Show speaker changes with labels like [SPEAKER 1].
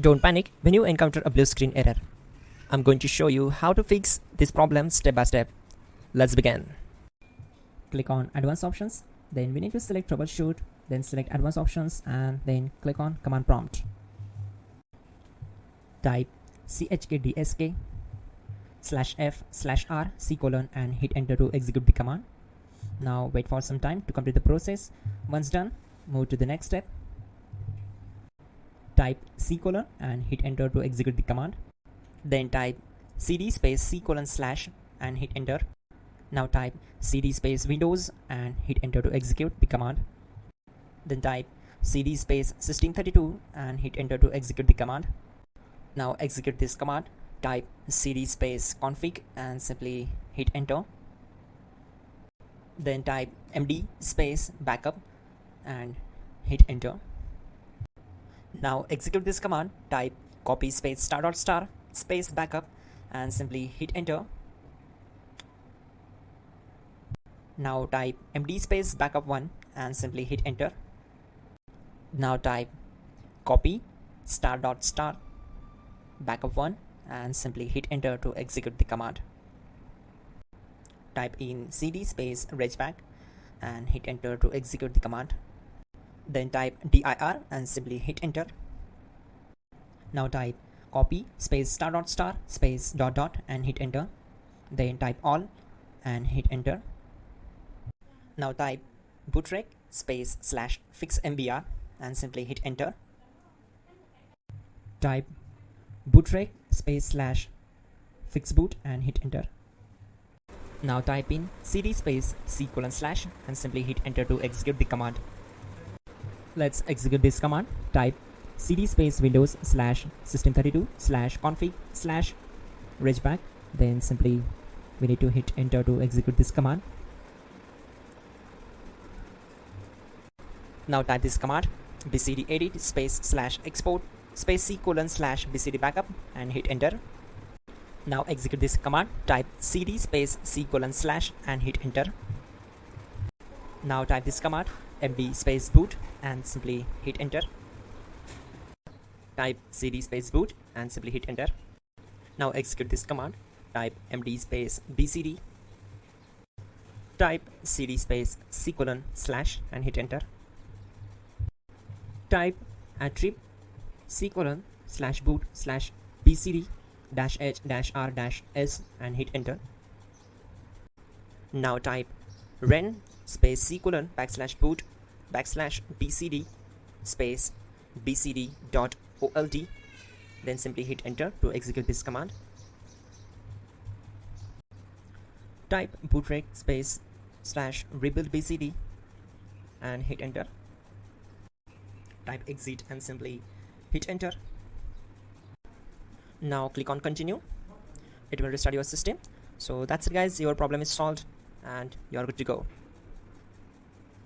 [SPEAKER 1] Don't panic when you encounter a blue screen error. I'm going to show you how to fix this problem step by step. Let's begin. Click on Advanced Options, then we need to select Troubleshoot, then select Advanced Options and then click on Command Prompt. Type chkdsk/f/r:" and hit enter to execute the command. Now wait for some time to complete the process. Once done, move to the next step. Type C:" and hit enter to execute the command. Then type cd space C:/ and hit enter. Now type cd space Windows and hit enter to execute the command. Then type cd space System32 and hit enter to execute the command. Now execute this command. Type cd space config and simply hit enter. Then type md space backup and hit enter. Now execute this command. Type copy space *** space backup and simply hit enter. Now type md space backup1 and simply hit enter. Now type copy ** backup1 and simply hit enter to execute the command. Type in cd space regback and hit enter to execute the command. Then type dir and simply hit enter. Now type copy space ** space ... and hit enter. Then type all and hit enter. Now type bootrec space /fixmbr and simply hit enter. Type bootrec space /fixboot and hit enter. Now type in cd space C:/ and simply hit enter to execute the command. Let's execute this command. Type cd space Windows /System32 /config /regback. Then simply we need to hit enter to execute this command. Now type this command bcd edit space /export space C:/ bcd backup and hit enter. Now execute this command. Type cd space C:/ and hit enter. Now type this command md space boot and simply hit enter. Type cd space boot and simply hit enter. Now execute this command. Type md space bcd. Type cd space C:/ and hit enter. Type attrib C:/boot/bcd-h-r-s and hit enter. Now type ren space C:/boot \bcd space bcd.old. Then simply hit enter to execute this command. Type bootrec space /rebuild bcd and hit enter. Type exit and simply hit enter. Now click on continue. It will restart your system. So that's it guys, your problem is solved and you are good to go.